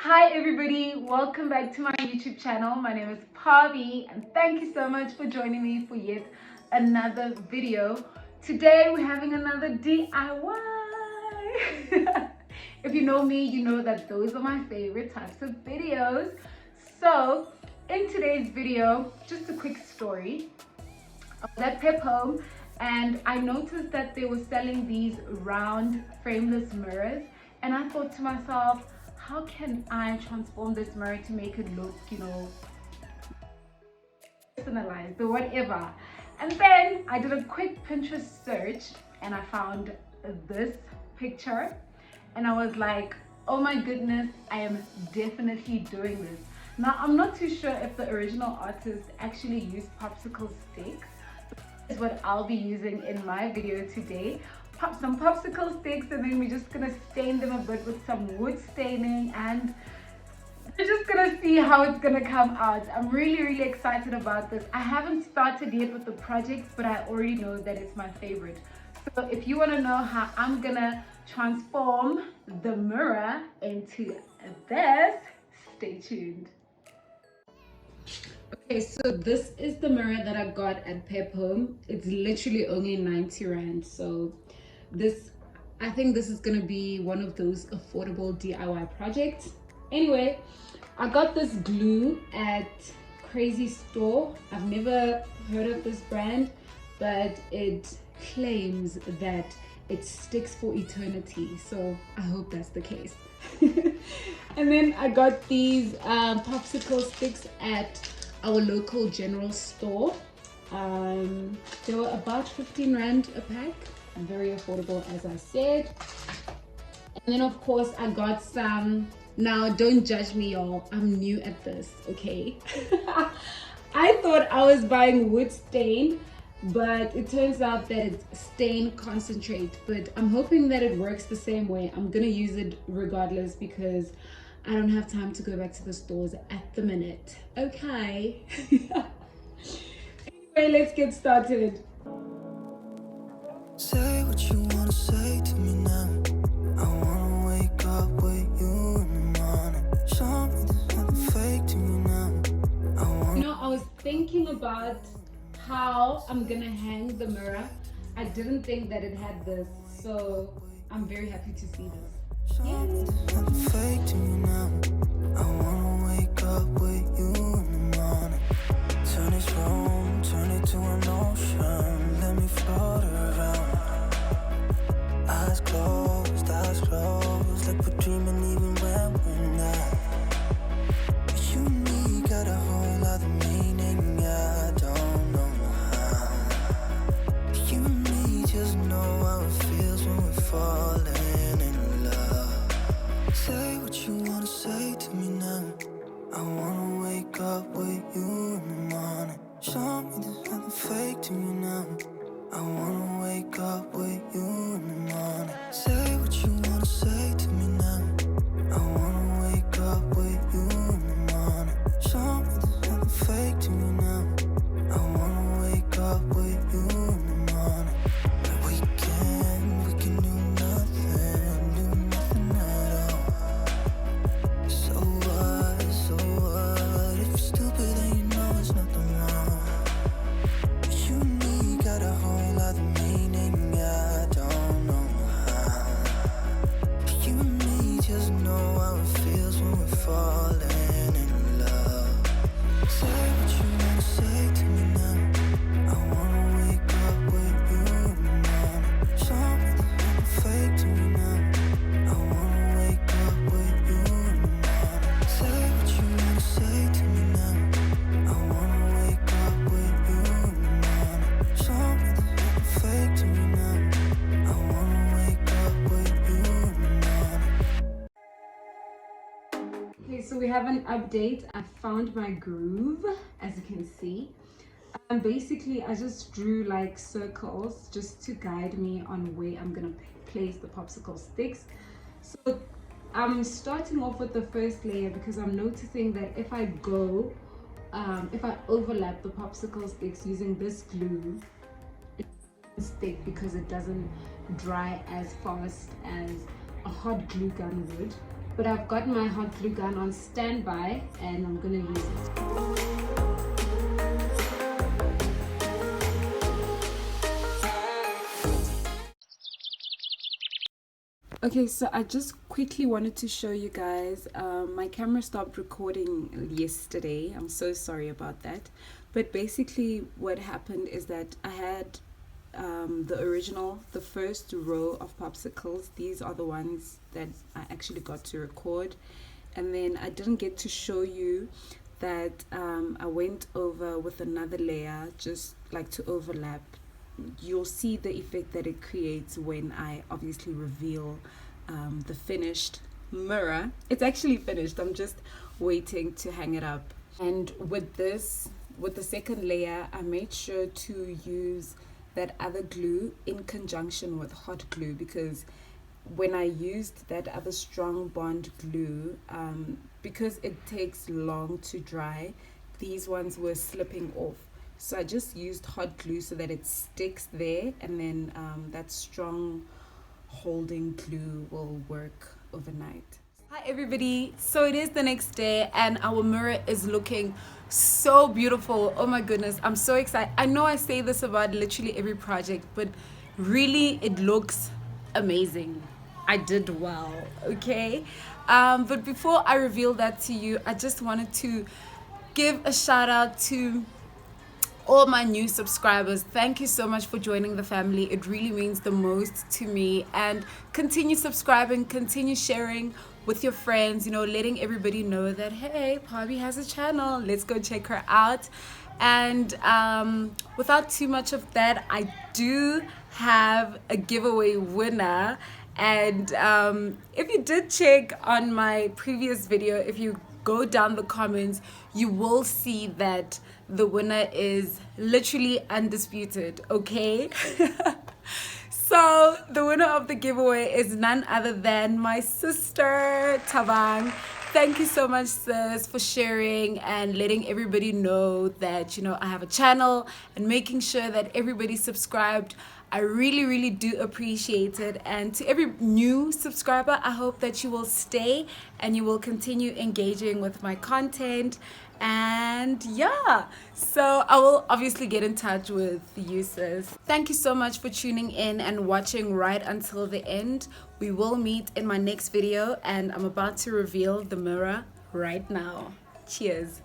Hi everybody, welcome back to my YouTube channel. My name is Pavi and thank you so much for joining me for yet another video. Today we're having another DIY. If you know me, you know that those are my favorite types of videos. So in today's video, just a quick story. I was at Pep Home and I noticed that they were selling these round frameless mirrors, and I thought to myself, how can I transform this mirror to make it look, personalized or whatever. And then I did a quick Pinterest search and I found this picture and I was like, oh my goodness, I am definitely doing this. Now I'm not too sure if the original artist actually used popsicle sticks. Is what I'll be using in my video today. Pop some popsicle sticks, and then we're just gonna stain them a bit with some wood staining, and we're just gonna see how it's gonna come out. I'm really excited about this. I haven't started yet with the project, but I already know that it's my favorite. So if you want to know how I'm gonna transform the mirror into this, stay tuned. Okay, so this is the mirror that I got at Pep Home. It's literally only 90 Rand. So I think this is gonna be one of those affordable DIY projects. Anyway, I got this glue at Crazy Store. I've never heard of this brand, but it claims that it sticks for eternity. So I hope that's the case. And then I got these popsicle sticks at our local general store. They were about 15 Rand a pack, very affordable as I said. And then of course I got some, now don't judge me y'all, I'm new at this, okay? I thought I was buying wood stain, but it turns out that it's stain concentrate, but I'm hoping that it works the same way. I'm gonna use it regardless because I don't have time to go back to the stores at the minute. Okay. Anyway, let's get started. Say what you wanna say to me now. I wanna wake up with you in the morning. Show me there's nothing fake to me now. I was thinking about how I'm gonna hang the mirror. I didn't think that it had this, so I'm very happy to see this. Nothing fake to me now. I wanna wake up with you in the morning. Turn this room, turn it to an ocean. Let me float around. Eyes closed, like we're dreaming even when we're not. You and me got a whole other meaning, I don't know how. You and me just know how it feels when we're falling. Say what you wanna say to me now. I wanna wake up with you in the morning. Show me there's nothing fake to me now. I wanna wake up with you in the morning. Say what you wanna say to me now. I wanna wake up with you in the morning. Show me there's nothing fake to me now. I wanna wake up with you in the morning. We can do nothing at all. So what, if you're stupid then you know there's nothing wrong. But you and me got a whole other meaning, I don't know how. But you and me just know how it feels when we're falling in love. Say what you wanna say to me now. I wanna wake up with you in the morning. Show me there's nothing fake to me now. I wanna wake up with you in the morning. Say what you wanna say to me now. I wanna wake up with you in the morning. Show me there's nothing fake to me now. I wanna wake up with you in the morning. Okay, so we have an update. I found my groove, as you can see. Basically, I just drew like circles just to guide me on where I'm gonna place the popsicle sticks. So I'm starting off with the first layer because I'm noticing that if I overlap the popsicle sticks using this glue, it doesn't stick because it doesn't dry as fast as a hot glue gun would. but I've got my hot glue gun on standby and I'm gonna use it. Okay, so I just quickly wanted to show you guys, my camera stopped recording yesterday. I'm so sorry about that. But basically what happened is that I had the first row of popsicles. These are the ones that I actually got to record. And then I didn't get to show you that I went over with another layer, just like to overlap. You'll see the effect that it creates when I obviously reveal the finished mirror. It's actually finished. I'm just waiting to hang it up. And with the second layer, I made sure to use that other glue in conjunction with hot glue, because when I used that other strong bond glue, because it takes long to dry, these ones were slipping off. So I just used hot glue so that it sticks there, and then that strong holding glue will work overnight. Hi everybody, so it is the next day and our mirror is looking so beautiful. Oh my goodness, I'm so excited. I know I say this about literally every project, but really it looks amazing. I did well, okay? But before I reveal that to you, I just wanted to give a shout out to all my new subscribers. Thank you so much for joining the family. It really means the most to me. And continue subscribing, continue sharing with your friends, you know, letting everybody know that, hey, Pabi has a channel. Let's go check her out. And without too much of that, I do have a giveaway winner. And if you did check on my previous video, if you go down the comments, you will see that the winner is literally undisputed, okay? So the winner of the giveaway is none other than my sister Tabang. Thank you so much, sis, for sharing and letting everybody know that, you know, I have a channel and making sure that everybody's subscribed. I really do appreciate it. And to every new subscriber, I hope that you will stay and you will continue engaging with my content. And yeah, so I will obviously get in touch with you, sis. Thank you so much for tuning in and watching right until the end. We will meet in my next video and I'm about to reveal the mirror right now. Cheers.